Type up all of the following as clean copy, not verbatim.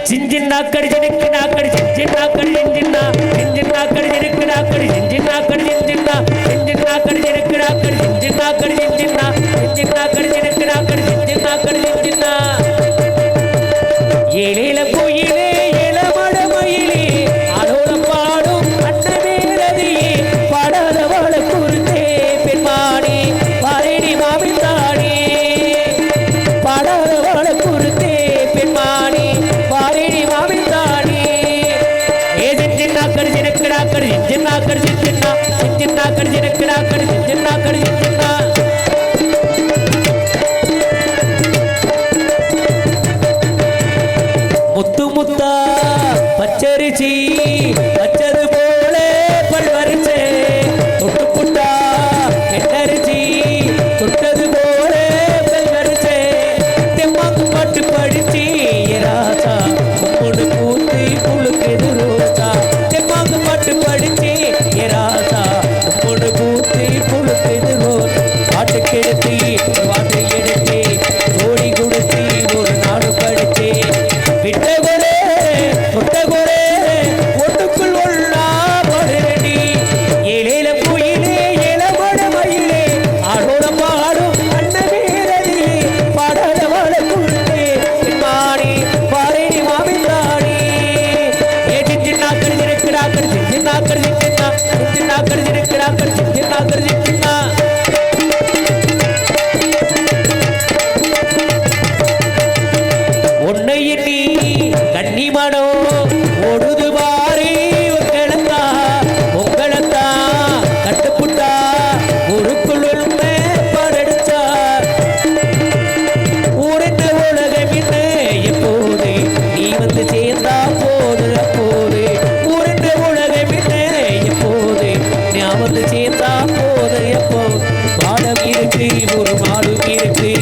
சிஞ்சின்னாக்கடி ஜினுக்கு நாக்கடி சிஞ்சின்னாக்கடி சிஞ்சின்னா சிஞ்சின்னாக்கடி ஜினுக்கு நாக்கடி சிஞ்சின்னாக்கடி சிஞ்சின்னா சிஞ்சின்னாக்கடி ஜினுக்கு நாக்கடி சிஞ்சின்னாக்கடி சிஞ்சின்னா சிஞ்சின்னாக்கடி ஜினுக்கு நாக்கடி சிஞ்சின்னாக்கடி சிஞ்சின்னா ஏழேல கோயிலே ஏழமட மயிலே ஆடோல பாடும் அன்னமேலதியே பாடாதவள குருத்தே பெண்மானே பாரேடி மாமித்தானே பாடாதவள குருத்தே பெண்மானே பாரேடி மாமித்தானே ஏ சின்னாக்கடி ஜினக்கடாக்கடி சின்னாக்கடி சின்னா சின்னாக்கடி ஜினக்கடாக்கடி சின்னாக்கடி சின்னா முத்து முத்தா பச்சரிசி பச்சது போல பல்வரிசை தொட்டு புட்டா எண்ணரிசி தொட்டது போல பல்வரிசை தெம்மாக்கு பாட்டு படிச்சு ராசா உம்மோடு பூத்தி புழுக்கெது ரோசா தெம்மாக்கு பாட்டு படிச்சு ராசா உம்மோடு பூத்தி புழுக்கெது ரோசா பாட்டு கெடுத்து வாட்டை எடுத்து ஜோடி கொடுத்து ஒரு நாடு படித்து விட்டகுரே ஒட்டகுரே ஒட்டுக்குள் ஒன்னா படுறடி ஏழேல குயிலே ஏழமட மயிலே ஆடோட பாடும் அன்னமேலதி பாடாதவள குருத்தே பெண்மானே பாரேடி மாமித்தானே ஏ சின்னாக்கடி ஜினக்கடாக்கடி சின்னாக்கடி சின்னா சின்னாக்கடி ஜினக்கடாக்கடி சின்னாக்கடி சின்னா உன்னையினி கன்னிமனோ ஓடுது பாரி உங்களத்தா உங்களத்தா கட்டுப்புட்டா ஊருக்குள் உண்மை படடிச்சா ஊரென்ன உலகம் என்ன எப்போது நீ வந்து சேர்ந்தா போது அப்போது ஊரென்ன உலகம் என்ன எப்போது நான் வந்து சேர்ந்தா போது எப்போ பாடம் இருக்கு ஒரு மாடும் இருக்கு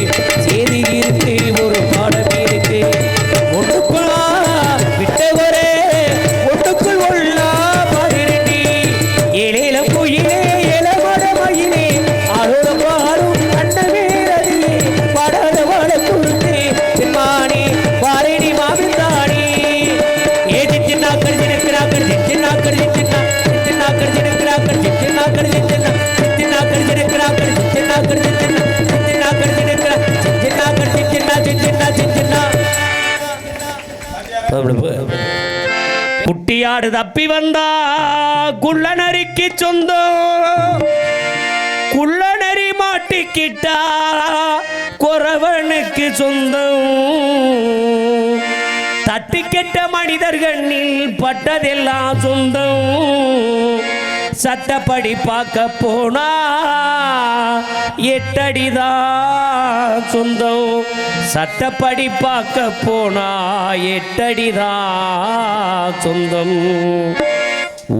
செய்தி இருக்கு ஒரு பாடம் இருக்கு ஒட்டுக்குள்ளா விட்டவரே ஒட்டுக்குள் உள்ளா பாடிரண்டி ஏழேல குயிலே ஏழமட மயிலே ஆடோட பாடும் அன்னமேலதியே பாடாதவள குருத்தே பெண்மானே பாரேடி மாமித்தானே ஏ சின்னாக்கடி ஜினக்கடாக்கடி சின்னாக்கடி சின்னா சின்னாக்கடி ஜினக்கடாக்கடி சின்னாக்கடி சின்னா சின்னாக்கடி ஜினக்கடாக்கடி சின்னாக்கடி சின்னா சின்னாக்கடி ஜினக்கடா சின்னாக்கடி சின்னா சின்னா சின்னா குட்டியாடு தப்பி வந்தா குள்ளநரிக்கு சொந்தம் குள்ளநரி மாட்டிக்கிட்டா குறவனுக்கு சொந்தம் தட்டி கெட்ட மனிதர்களில் பட்டதெல்லாம் சொந்தம் சட்டப்படி பார்க்க போனா 8 அடிதான் சொந்தம் சட்டப்படி பார்க்க போனா 8 அடிதான் சொந்தம்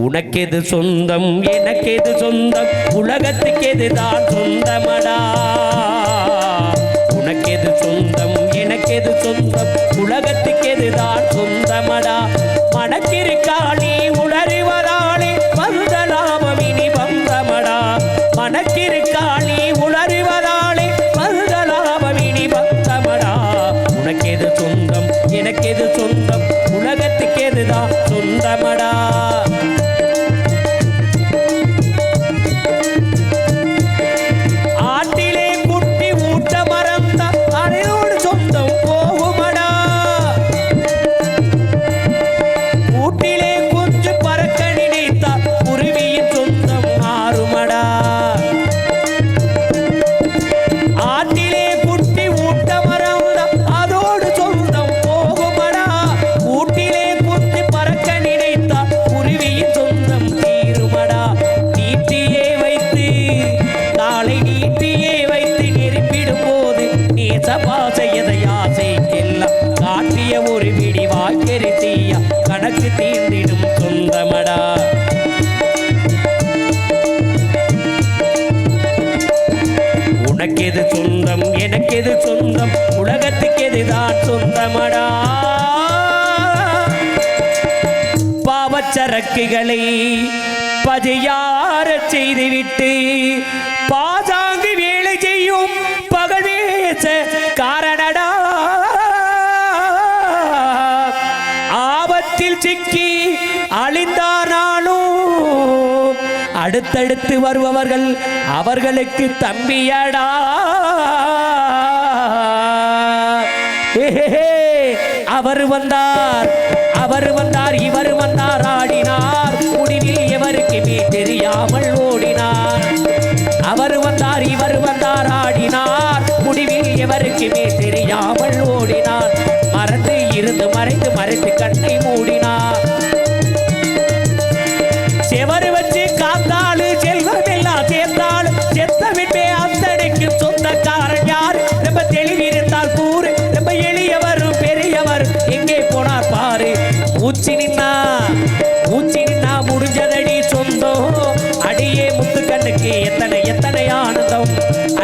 உனக்கெது சொந்தம் எனக்கெது சொந்தம் உலகத்துக்கு எதுதான் சொந்தமடா உனக்கெது சொந்தம் எனக்கெது சொந்தம் உலகத்துக்கு எதுதான் சொந்தமடா மனக்கிருக்காளி உணர்வதாளே மருதலாபம் இனி பந்தமடா மனக்கிருக்காளி உணர்வதாளே மருதலாபம் இனி பந்தமடா உனக்கெது சொந்தம் எனக்கெது சொந்தம் உலகத்துக்கு எதுதான் சொந்தமடா ஆட்டிலே குட்டி ஊட்ட மறந்த அரையோடு சொந்தம் போகுமடா கூட்டிலே குஞ்சு பறக்க நினைத்தா குருவியின் சொந்தம் மாறுமடா ஆட்டிலே குட்டி ஊட்ட மறந்த அதோடு சொந்தம் போகுமடா கூட்டிலே குஞ்சு பறக்க நினைத்தா குருவியின் சொந்தம் தீருமடா நீட்டியே வைத்து நாளை நீட்டியே வைத்து நெருப்பிடும் போது நேசபாசையதை ஆசைக்கெல்லாம் காட்டிய ஒரு விடி வாக்கெரிசியா கணக்கு தீர்ந்திடும் சொந்தமடா உனக்கெது சொந்தம் எனக்கெது சொந்தம் உலகத்துக்கு எதுதான் சொந்தமடா பாவச்சரக்குகளை பஜையார செய்துவிட்டு பாசாங்கு வேலை செய்யும் பகவேச காரணடா ஆபத்தில் சிக்கி அழிந்தானாலும் அடுத்தடுத்து வருபவர்கள் அவர்களுக்கு தம்பியடா. அவர் வந்தார் இவர் வந்தார் ஆடினார் முடிவில் எவருக்குமே தெரியாமல் ஓடினார். அவர் வந்தார் இவர் வந்தார் ஆடினார் முடிவில் எவருக்குமே தெரியாமல் ஓடினார். மறந்து இருந்து மறைத்து கண்ணை மூடினார். செவரு வச்சு காத்தாளு செல்வம் எல்லாம் சேர்த்தாலும் செத்தவிட்டே அத்தனைக்கு சொந்தக்காரன் யார்? ரொம்ப தெளிவிருந்தால் கூறு, ரொம்ப எளியவரும் பெரியவர் எங்கே போனார் பாரு. மூச்சு நின்னா முடிஞ்சதடி சொந்தம். அடியே முத்துக்கண்ணுக்கு எத்தனை ஆனந்தம்.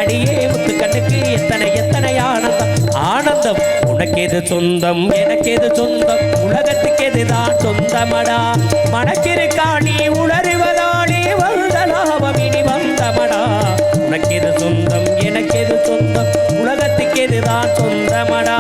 அடியே முத்துக்கண்ணுக்கு எத்தனை ஆனந்தம். ஆனந்தம் உனக்கு எது சொந்தம் எனக்கு எது சொந்தம் உலகத்துக்கு எதுதான் சொந்தமடா. மனக்கிருக்கா நீ உணர்வதானே வந்த லாபம் இனி வந்தமடா. உனக்கு எது சொந்தம் எனக்கு எது சொந்தம் உலகத்துக்கு எதுதான் சொந்தமடா.